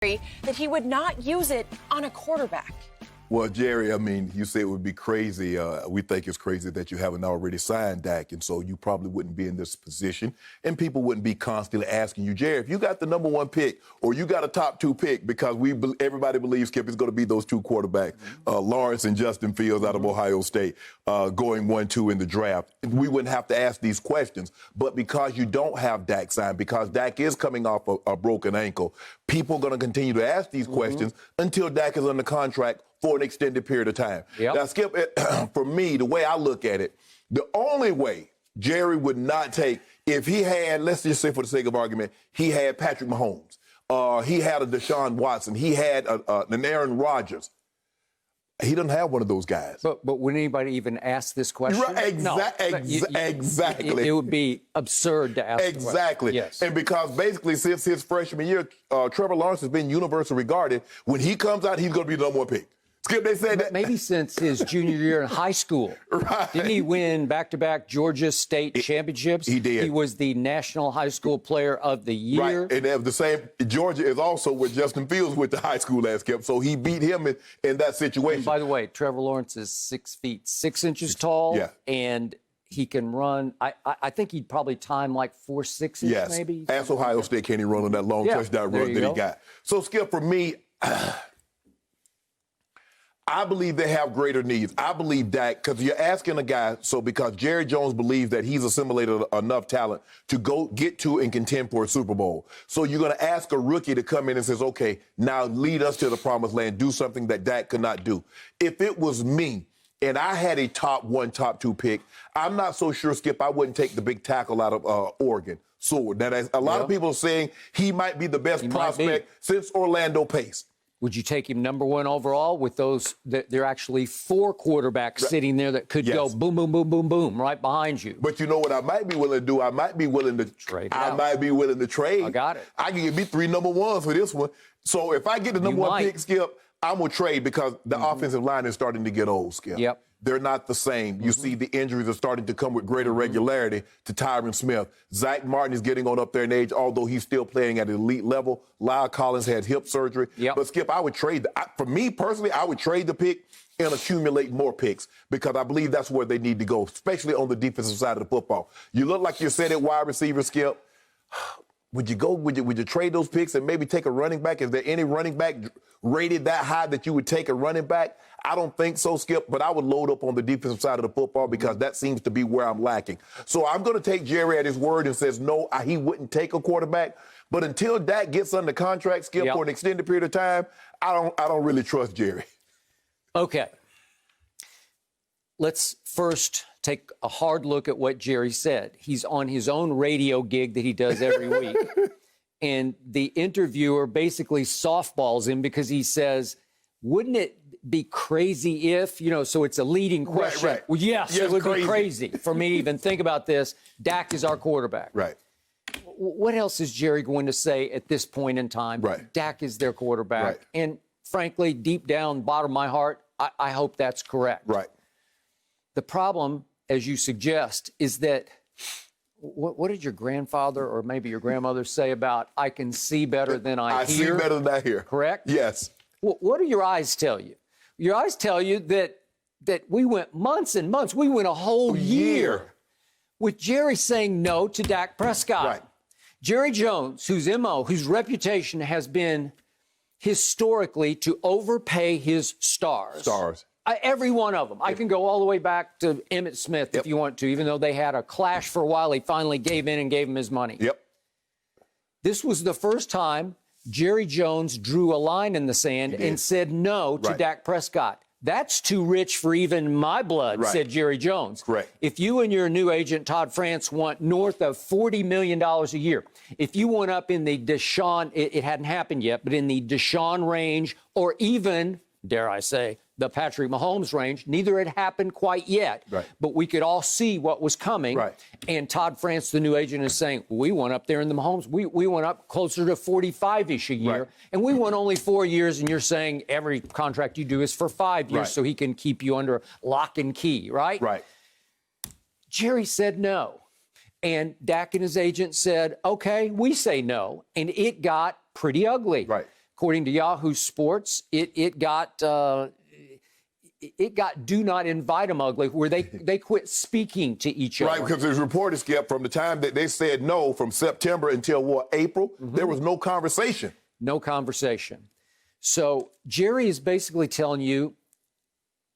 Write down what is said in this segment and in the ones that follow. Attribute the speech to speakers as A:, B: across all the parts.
A: that he would not use it on a quarterback.
B: Well, Jerry, I mean, you say it would be crazy. We think it's crazy that you haven't already signed Dak, and so you probably wouldn't be in this position, and people wouldn't be constantly asking you, Jerry, if you got the number one pick or you got a top two pick, because everybody believes, Skip, is going to be those two quarterbacks, Lawrence and Justin Fields out of Ohio State, going 1-2 in the draft. We wouldn't have to ask these questions, but because you don't have Dak signed, because Dak is coming off a broken ankle, people are going to continue to ask these questions until Dak is under contract for an extended period of time.
C: Yep.
B: Now, Skip, for me, the way I look at it, the only way Jerry would not take, if he had, let's just say for the sake of argument, he had Patrick Mahomes, he had a Deshaun Watson, he had an Aaron Rodgers. He doesn't have one of those guys.
C: But would anybody even ask this question?
B: Right, exactly.
C: It would be absurd to ask
B: Exactly.
C: Yes.
B: And because basically since his freshman year, Trevor Lawrence has been universally regarded. When he comes out, he's going to be the number one pick. Skip, they said that.
C: Maybe since his junior year in high school.
B: Right.
C: Didn't he win back-to-back Georgia State championships?
B: He did.
C: He was the National High School Player of the Year.
B: Right, and they have the same. Georgia is also where Justin Fields went to high school last, Skip, so he beat him in that situation.
C: And by the way, Trevor Lawrence is 6 feet 6 inches tall, and he can run. I think he'd probably time like 4.6 maybe.
B: Ask Ohio State, can he run on that long touchdown run that he got? So, Skip, for me, I believe they have greater needs. I believe Dak, because you're asking a guy, so because Jerry Jones believes that he's assimilated enough talent to go get to and contend for a Super Bowl. So you're going to ask a rookie to come in and says, okay, now lead us to the promised land, do something that Dak could not do. If it was me and I had a top one, top two pick, I'm not so sure, Skip, I wouldn't take the big tackle out of Oregon, Sword. Now, a lot of people are saying he might be the best prospect since Orlando Pace.
C: Would you take him number one overall with those? There are actually 4 quarterbacks sitting there that could go boom, boom, boom, boom, boom right behind you.
B: But you know what I might be willing to do? I might be willing to trade. I got it. I can give me 3 number ones for this one. So if I get the number one pick, Skip, I'm going to trade because the offensive line is starting to get old, Skip.
C: Yep.
B: They're not the same. You see the injuries are starting to come with greater regularity to Tyron Smith. Zach Martin is getting on up there in age, although he's still playing at an elite level. Lyle Collins had hip surgery. But, Skip, I would trade. For me personally, I would trade the pick and accumulate more picks because I believe that's where they need to go, especially on the defensive side of the football. You look like you're set at wide receiver, Skip. Would you trade those picks and maybe take a running back? Is there any running back rated that high that you would take a running back? I don't think so, Skip, but I would load up on the defensive side of the football because that seems to be where I'm lacking. So I'm going to take Jerry at his word and says, no, he wouldn't take a quarterback. But until Dak gets under contract, Skip, for an extended period of time, I don't really trust Jerry.
C: Okay. Let's first take a hard look at what Jerry said. He's on his own radio gig that he does every week. And the interviewer basically softballs him because he says, wouldn't it be crazy if, so it's a leading question.
B: Right.
C: Well, yes, it would be crazy for me to even think about this. Dak is our quarterback.
B: Right.
C: What else is Jerry going to say at this point in time?
B: Right.
C: Dak is their quarterback.
B: Right.
C: And frankly, deep down, bottom of my heart, I hope that's correct.
B: Right.
C: The problem, as you suggest, is that what did your grandfather or maybe your grandmother say about I can see better than I hear?
B: I see better than I hear.
C: Correct?
B: Yes.
C: What do your eyes tell you? Your eyes tell you that we went months and months. We went a whole year with Jerry saying no to Dak Prescott.
B: Right.
C: Jerry Jones, whose reputation has been historically to overpay his stars. Every one of them. I can go all the way back to Emmitt Smith if you want to, even though they had a clash for a while. He finally gave in and gave him his money. This was the first time Jerry Jones drew a line in the sand and said no to Dak Prescott. That's too rich for even my blood, said Jerry Jones.
B: Correct.
C: If you and your new agent, Todd France, want north of $40 million a year, if you went up in the Deshaun, it hadn't happened yet, but in the Deshaun range, or even, dare I say, the Patrick Mahomes range, neither had happened quite yet. But we could all see what was coming. And Todd France, the new agent, is saying, we went up there in the Mahomes. We went up closer to 45-ish a year. And we went only 4 years, and you're saying every contract you do is for 5 years so he can keep you under lock and key, right? Jerry said no. And Dak and his agent said, okay, we say no. And it got pretty ugly. according to Yahoo Sports, it got do not invite them ugly, where they quit speaking to each other.
B: Right, because there's reported, Skip, from the time that they said no, from September until, what, April, there was no conversation.
C: No conversation. So Jerry is basically telling you,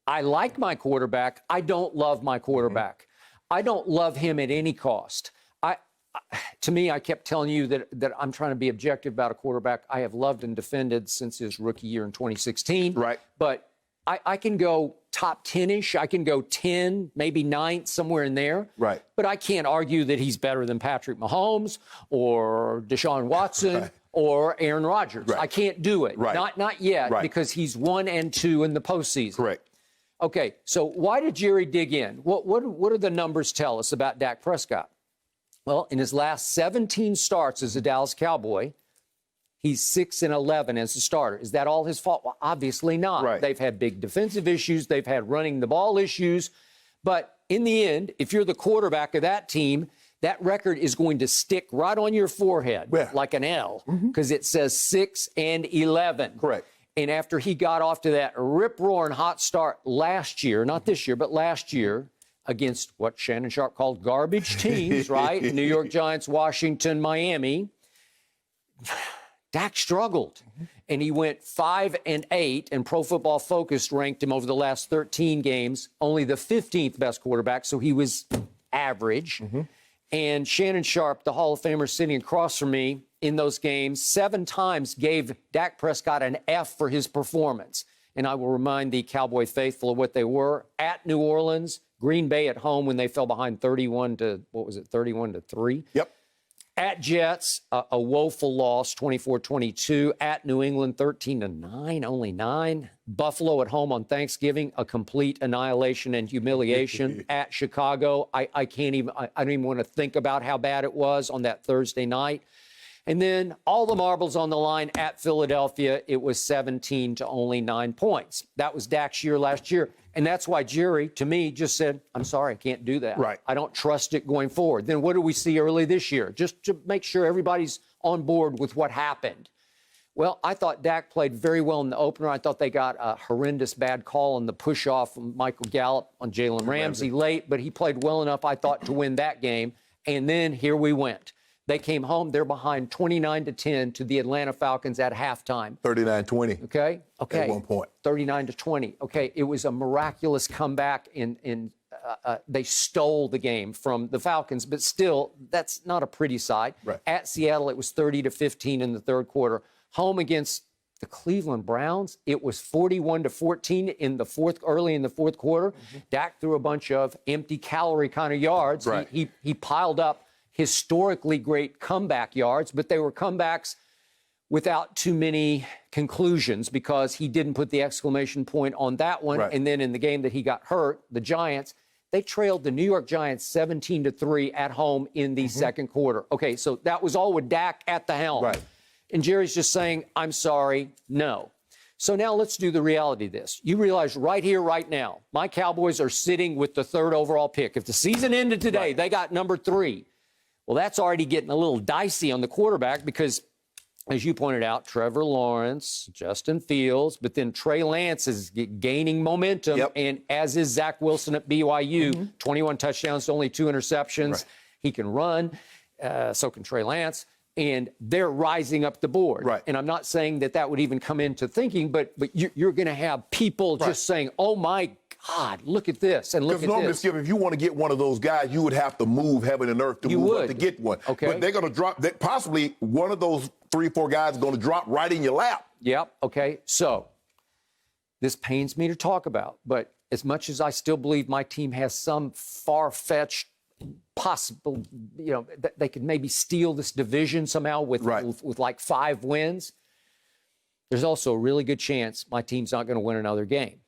C: I like my quarterback. I don't love my quarterback. I don't love him at any cost. To me, I kept telling you that I'm trying to be objective about a quarterback I have loved and defended since his rookie year in 2016.
B: Right.
C: But I can go top 10-ish. I can go 10, maybe 9th, somewhere in there.
B: Right.
C: But I can't argue that he's better than Patrick Mahomes or Deshaun Watson
B: Right.
C: or Aaron Rodgers.
B: Right.
C: I can't do it.
B: Right.
C: Not yet,
B: Right.
C: because he's 1 and 2 in the postseason.
B: Correct.
C: Okay, so why did Jerry dig in? What do the numbers tell us about Dak Prescott? Well, in his last 17 starts as a Dallas Cowboy, he's 6-11 as a starter. Is that all his fault? Well, obviously not.
B: Right.
C: They've had big defensive issues. They've had running the ball issues. But in the end, if you're the quarterback of that team, that record is going to stick right on your forehead like an L, because it says 6-11.
B: Correct.
C: And after he got off to that rip-roaring hot start last year, not this year, but last year, against what Shannon Sharpe called garbage teams, right? New York Giants, Washington, Miami. Dak struggled, and he went 5-8, and Pro Football Focus ranked him over the last 13 games only the 15th best quarterback, so he was average. And Shannon Sharpe, the Hall of Famer sitting across from me in those games, 7 times gave Dak Prescott an F for his performance. And I will remind the Cowboy faithful of what they were at New Orleans, Green Bay at home when they fell behind 31-3.
B: Yep.
C: At Jets, a woeful loss, 24-22. At New England, 13-9, only 9. Buffalo at home on Thanksgiving, a complete annihilation and humiliation. At Chicago, I don't even want to think about how bad it was on that Thursday night. And then all the marbles on the line at Philadelphia, it was 17 to only 9 points. That was Dak's year last year. And that's why Jerry, to me, just said, I'm sorry, I can't do that.
B: Right.
C: I don't trust it going forward. Then what do we see early this year? Just to make sure everybody's on board with what happened. Well, I thought Dak played very well in the opener. I thought they got a horrendous bad call on the push-off from Michael Gallup on Jalen Ramsey late, but he played well enough, I thought, to win that game. And then here we went. They came home. They're behind 29-10 to the Atlanta Falcons at halftime.
B: 39-20.
C: Okay.
B: At one point.
C: 39-20. Okay. It was a miraculous comeback. They stole the game from the Falcons, but still, that's not a pretty sight.
B: Right.
C: At Seattle, it was 30-15 in the third quarter. Home against the Cleveland Browns, it was 41-14 early in the fourth quarter. Dak threw a bunch of empty calorie kind of yards.
B: Right.
C: He piled up historically great comeback yards, but they were comebacks without too many conclusions because he didn't put the exclamation point on that one.
B: Right.
C: And then in the game that he got hurt, the Giants, they trailed the New York Giants 17-3 at home in the second quarter. Okay, so that was all with Dak at the helm.
B: Right.
C: And Jerry's just saying, I'm sorry, no. So now let's do the reality of this. You realize right here, right now, my Cowboys are sitting with the 3rd overall pick. If the season ended today, they got number 3. Well, that's already getting a little dicey on the quarterback because, as you pointed out, Trevor Lawrence, Justin Fields, but then Trey Lance is gaining momentum, and as is Zach Wilson at BYU, 21 touchdowns, only 2 interceptions.
B: Right.
C: He can run, so can Trey Lance, and they're rising up the board.
B: Right.
C: And I'm not saying that would even come into thinking, but you're going to have people just saying, oh, my God, look at this and look at this.
B: Because normally, Skip, if you want to get one of those guys, you would have to move heaven and earth to move up to get one.
C: Okay.
B: But they're going to drop, possibly one of those 3-4 guys is going to drop right in your lap.
C: Yep. Okay. So this pains me to talk about, but as much as I still believe my team has some far-fetched possible, that they could maybe steal this division somehow with like 5 wins, there's also a really good chance my team's not going to win another game.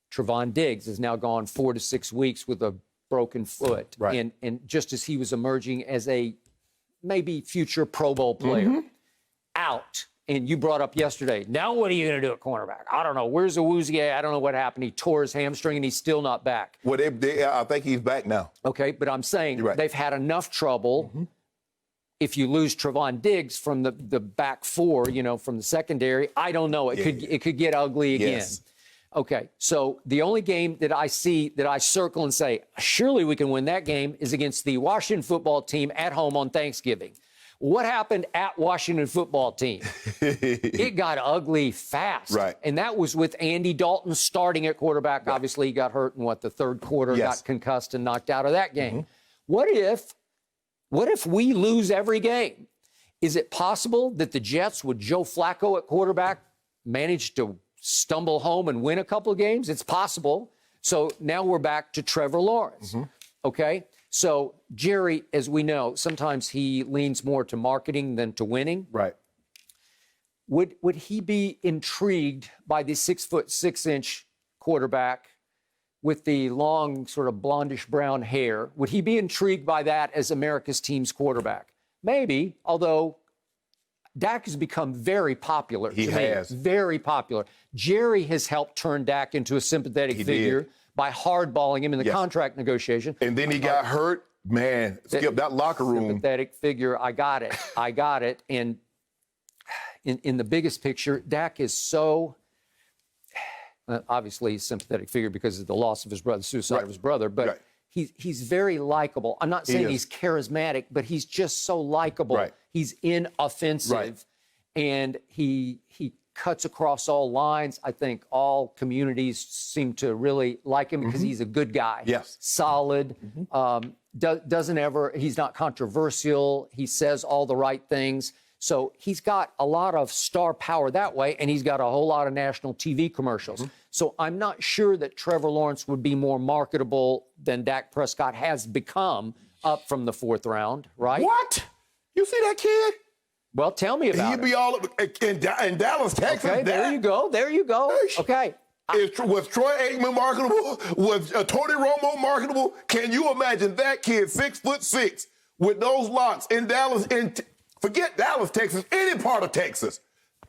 C: Trevon Diggs has now gone 4 to 6 weeks with a broken foot.
B: Right.
C: And just as he was emerging as a maybe future Pro Bowl player, out. And you brought up yesterday, now what are you going to do at cornerback? I don't know. Where's Awuzie? I don't know what happened. He tore his hamstring and he's still not back.
B: Well, I think he's back now.
C: Okay, but I'm saying they've had enough trouble if you lose Trevon Diggs from the back four, from the secondary, I don't know. It could get ugly again.
B: Yes.
C: Okay, so the only game that I see that I circle and say, surely we can win that game, is against the Washington football team at home on Thanksgiving. What happened at Washington football team? It got ugly fast.
B: Right.
C: And that was with Andy Dalton starting at quarterback. Right. Obviously, he got hurt in the third quarter, got concussed and knocked out of that game. What if we lose every game? Is it possible that the Jets, with Joe Flacco at quarterback, manage to stumble home and win a couple of games? It's possible. So now we're back to Trevor Lawrence. Okay? So Jerry, as we know, sometimes he leans more to marketing than to winning.
B: Right.
C: Would he be intrigued by the 6'6" quarterback with the long, sort of blondish brown hair? Would he be intrigued by that as America's team's quarterback? Maybe, although Dak has become very popular.
B: He has.
C: Very popular. Jerry has helped turn Dak into a sympathetic figure by hardballing him in the contract negotiation.
B: And then he got hurt. Man, Skip, that locker room.
C: Sympathetic figure. I got it. And in the biggest picture, Dak is so, obviously he's a sympathetic figure because of the loss of his brother, the suicide of his brother, but he's very likable. I'm not saying he's charismatic, but he's just so likable.
B: Right.
C: He's inoffensive, and he cuts across all lines. I think all communities seem to really like him because he's a good guy.
B: Yes.
C: Solid. He's not controversial. He says all the right things. So he's got a lot of star power that way, and he's got a whole lot of national TV commercials. So I'm not sure that Trevor Lawrence would be more marketable than Dak Prescott has become up from the fourth round, right?
B: What? You see that kid?
C: Well, tell me about it.
B: He'd be all in Dallas, Texas.
C: Okay, there you go. Okay.
B: Was Troy Aikman marketable? Was Tony Romo marketable? Can you imagine that kid, 6'6", with those locks in Dallas? Forget Dallas, Texas, any part of Texas.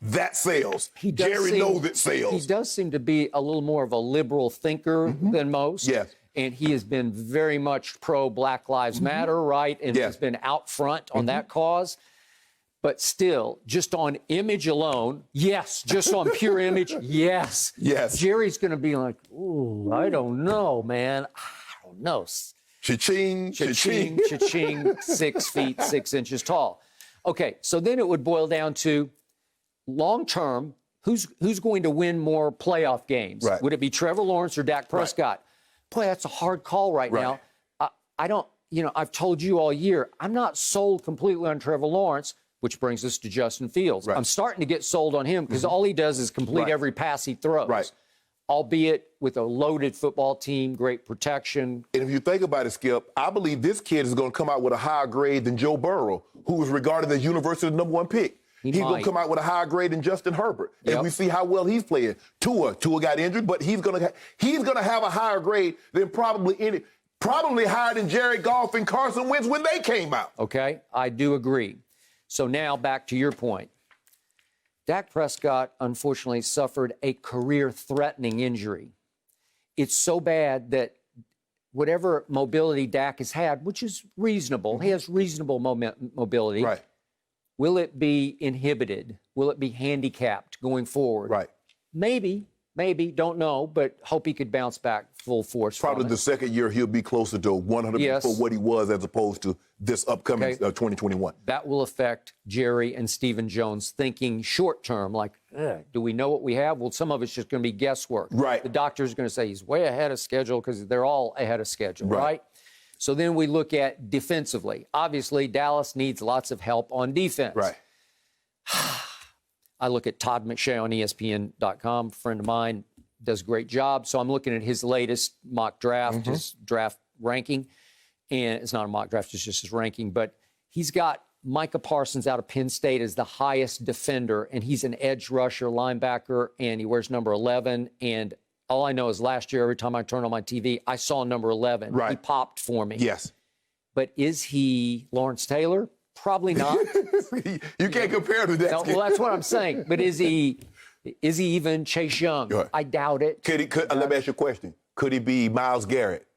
B: That sells. Jerry knows it sells.
C: He does seem to be a little more of a liberal thinker than most.
B: Yes.
C: And he has been very much pro Black Lives Matter, right? And has been out front on that cause. But still, just on image alone, yes. Just on pure image, yes.
B: Yes.
C: Jerry's going to be like, ooh, I don't know, man. I don't know.
B: Cha-ching,
C: cha-ching, cha-ching, 6 feet, 6 inches tall. Okay, so then it would boil down to long term, who's going to win more playoff games?
B: Right.
C: Would it be Trevor Lawrence or Dak Prescott? Boy, that's a hard call right now. I don't, I've told you all year, I'm not sold completely on Trevor Lawrence, which brings us to Justin Fields.
B: Right.
C: I'm starting to get sold on him because all he does is complete every pass he throws.
B: Right.
C: Albeit with a loaded football team, great protection.
B: And if you think about it, Skip, I believe this kid is going to come out with a higher grade than Joe Burrow, who was regarded as University's #1 pick. He's going to come out with a higher grade than Justin Herbert. And we see how well he's playing. Tua got injured, but he's going to have a higher grade than probably higher than Jared Goff and Carson Wentz when they came out.
C: Okay, I do agree. So now back to your point. Dak Prescott, unfortunately, suffered a career-threatening injury. It's so bad that whatever mobility Dak has had, which is reasonable, he has reasonable mobility, will it be inhibited? Will it be handicapped going forward?
B: Right.
C: Maybe, don't know, but hope he could bounce back full force.
B: Probably the second year he'll be closer to 100 for what he was as opposed to this upcoming 2021.
C: That will affect Jerry and Stephen Jones thinking short term, like, do we know what we have? Well, some of it's just going to be guesswork.
B: Right.
C: The doctor's going to say he's way ahead of schedule because they're all ahead of schedule, right? So then we look at defensively. Obviously, Dallas needs lots of help on defense.
B: Right.
C: I look at Todd McShay on ESPN.com, a friend of mine, does a great job. So I'm looking at his latest mock draft, his draft ranking. And it's not a mock draft, it's just his ranking. But he's got Micah Parsons out of Penn State as the highest defender. And he's an edge rusher, linebacker, and he wears number 11. And all I know is last year, every time I turned on my TV, I saw number 11.
B: Right.
C: He popped for me.
B: Yes.
C: But is he Lawrence Taylor? Probably not.
B: You can't compare to that.
C: No, well, that's what I'm saying. But is he even Chase Young?
B: Right.
C: I doubt it.
B: Let me ask you a question. Could he be Myles Garrett?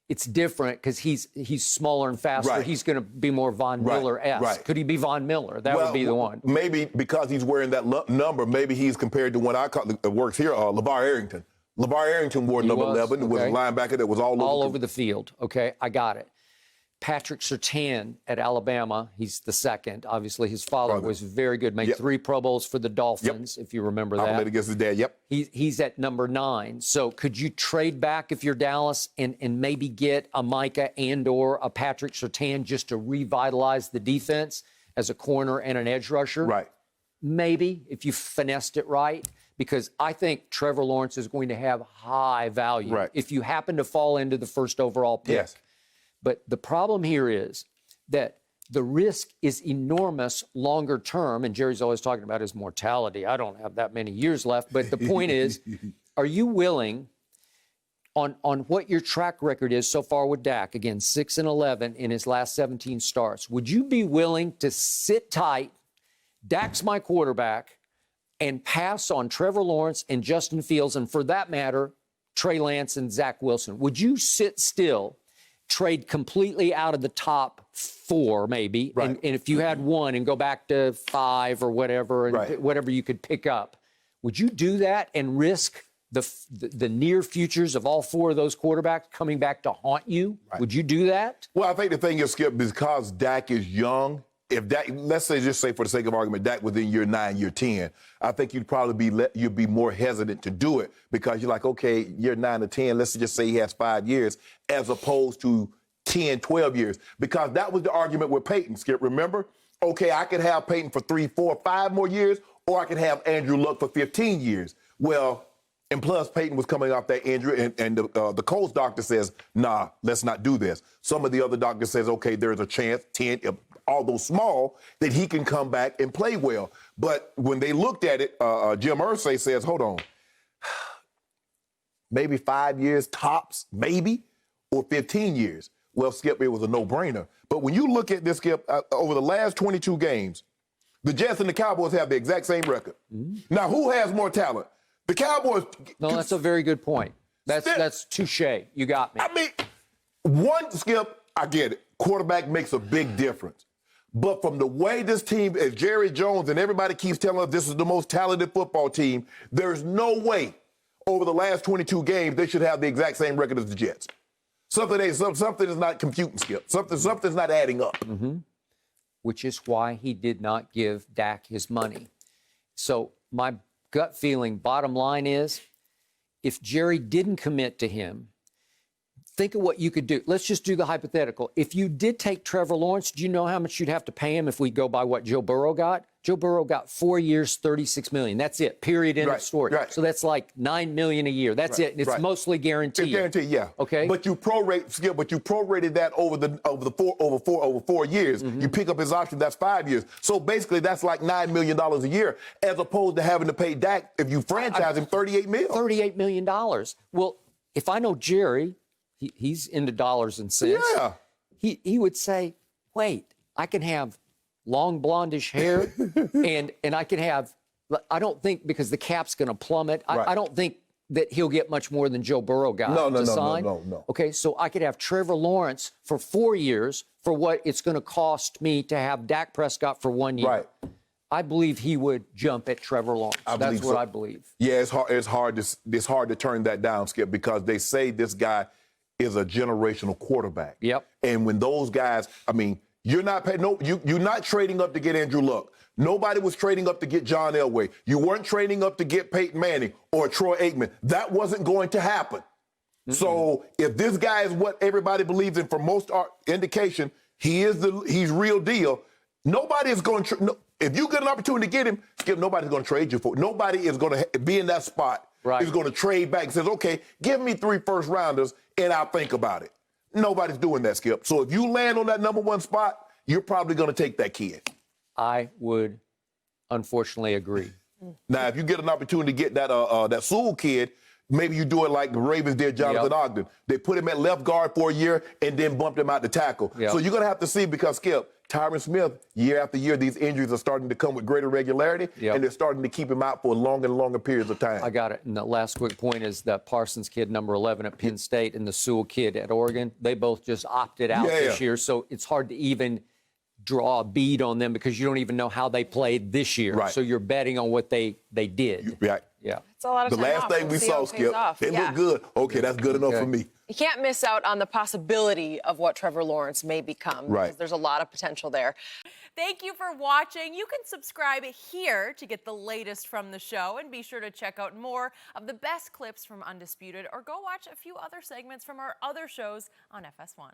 C: it's different because he's smaller and faster.
B: Right.
C: He's going to be more Von Miller-esque.
B: Right.
C: Could he be Von Miller? That would be the one.
B: Maybe because he's wearing that number, maybe he's compared to what I call works here, LeVar Arrington. LeVar Arrington wore number 11. It was a linebacker that was all over
C: the field. Okay, I got it. Patrick Surtain at Alabama, he's the second. Obviously, his father was very good. Made 3 Pro Bowls for the Dolphins, if you remember that.
B: I played against his dad,
C: He's at number 9. So could you trade back if you're Dallas and maybe get a Micah and/or a Patrick Surtain just to revitalize the defense as a corner and an edge rusher?
B: Right.
C: Maybe, if you finessed it right. Because I think Trevor Lawrence is going to have high value if you happen to fall into the first overall pick.
B: Yes.
C: But the problem here is that the risk is enormous longer term, and Jerry's always talking about his mortality. I don't have that many years left, but the point is, are you willing, on what your track record is so far with Dak, again, 6-11 in his last 17 starts, would you be willing to sit tight, Dak's my quarterback, and pass on Trevor Lawrence and Justin Fields, and for that matter, Trey Lance and Zach Wilson? Would you sit still, trade completely out of the top 4 maybe, and if you had 1 and go back to 5 or whatever, and whatever you could pick up, would you do that and risk the near futures of all 4 of those quarterbacks coming back to haunt you? Would you do that?
B: Well, I think the thing is, Skip, because Dak is young, if Dak, let's say, just say for the sake of argument, Dak within year 9, year 10, I think you'd probably you'd be more hesitant to do it because you're like, okay, year 9 to 10, let's just say he has 5 years, as opposed to 10, 12 years. Because that was the argument with Peyton, Skip, remember? Okay, I could have Peyton for 3, 4, 5 more years, or I could have Andrew Luck for 15 years. Well, and plus Peyton was coming off that injury, and the Colts doctor says, nah, let's not do this. Some of the other doctors says, okay, there's a chance, 10, although small, that he can come back and play well. But when they looked at it, Jim Irsay says, hold on, maybe 5 years tops, maybe, or 15 years. Well, Skip, it was a no-brainer. But when you look at this, Skip, over the last 22 games, the Jets and the Cowboys have the exact same record. Mm-hmm. Now, who has more talent? The Cowboys.
C: No, that's a very good point. That's touche. You got me.
B: I mean, Skip, I get it. Quarterback makes a big difference. But from the way this team, as Jerry Jones and everybody keeps telling us this is the most talented football team, there's no way over the last 22 games they should have the exact same record as the Jets. Something is not computing, Skip. Something's not adding up.
C: Mm-hmm. Which is why he did not give Dak his money. So my gut feeling, bottom line is, if Jerry didn't commit to him, think of what you could do. Let's just do the hypothetical. If you did take Trevor Lawrence, do you know how much you'd have to pay him if we go by what Joe Burrow got? Joe Burrow got 4 years, $36 million. That's it. Period. End of story.
B: Right.
C: So that's like $9 million a year. That's it. It's mostly guaranteed.
B: It's guaranteed, yeah.
C: Okay.
B: But you prorated that over 4 years. Mm-hmm. You pick up his option. That's 5 years. So basically, that's like $9 million a year, as opposed to having to pay Dak if you franchise him $38 million.
C: $38 million. Well, if I know Jerry, he's into dollars and cents.
B: Yeah.
C: He would say, wait, I can have long blondish hair and I can have, I don't think, because the cap's going to plummet, I don't think that he'll get much more than Joe Burrow got to sign.
B: No.
C: Okay, so I could have Trevor Lawrence for 4 years for what it's going to cost me to have Dak Prescott for 1 year.
B: Right.
C: I believe he would jump at Trevor Lawrence. That's what I believe.
B: Yeah, it's hard to turn that down, Skip, because they say this guy is a generational quarterback.
C: Yep.
B: And when those guys, I mean, you're not trading up to get Andrew Luck. Nobody was trading up to get John Elway. You weren't trading up to get Peyton Manning or Troy Aikman. That wasn't going to happen. Mm-hmm. So if this guy is what everybody believes in, for most indication, he's real deal. Nobody is going to. If you get an opportunity to get him, Skip, nobody's going to trade you for it. Nobody is going to be in that spot.
C: Right.
B: Is going to trade back and says, okay, give me 3 first-rounders and I'll think about it. Nobody's doing that, Skip. So if you land on that number 1 spot, you're probably going to take that kid.
C: I would, unfortunately, agree.
B: Now, if you get an opportunity to get that Sewell kid, Maybe you do it like the Ravens did Jonathan Ogden. They put him at left guard for a year and then bumped him out to tackle. So you're going to have to see, because, Skip, Tyron Smith, year after year, these injuries are starting to come with greater regularity, and they're starting to keep him out for longer and longer periods of time.
C: I got it. And the last quick point is that Parsons kid, number 11 at Penn State, and the Sewell kid at Oregon, they both just opted out this year. So it's hard to even draw a bead on them because you don't even know how they played this year.
B: Right.
C: So you're betting on what they did.
B: Right.
C: Yeah.
A: It's a lot of
B: The
A: time
B: last
A: off.
B: thing
A: We'll
B: we
A: see
B: saw,
A: how it pays
B: Skip,
A: off.
B: they look good. Okay, that's good enough for me.
A: You can't miss out on the possibility of what Trevor Lawrence may become.
B: Right.
A: Because there's a lot of potential there.
D: Thank you for watching. You can subscribe here to get the latest from the show, and be sure to check out more of the best clips from Undisputed, or go watch a few other segments from our other shows on FS1.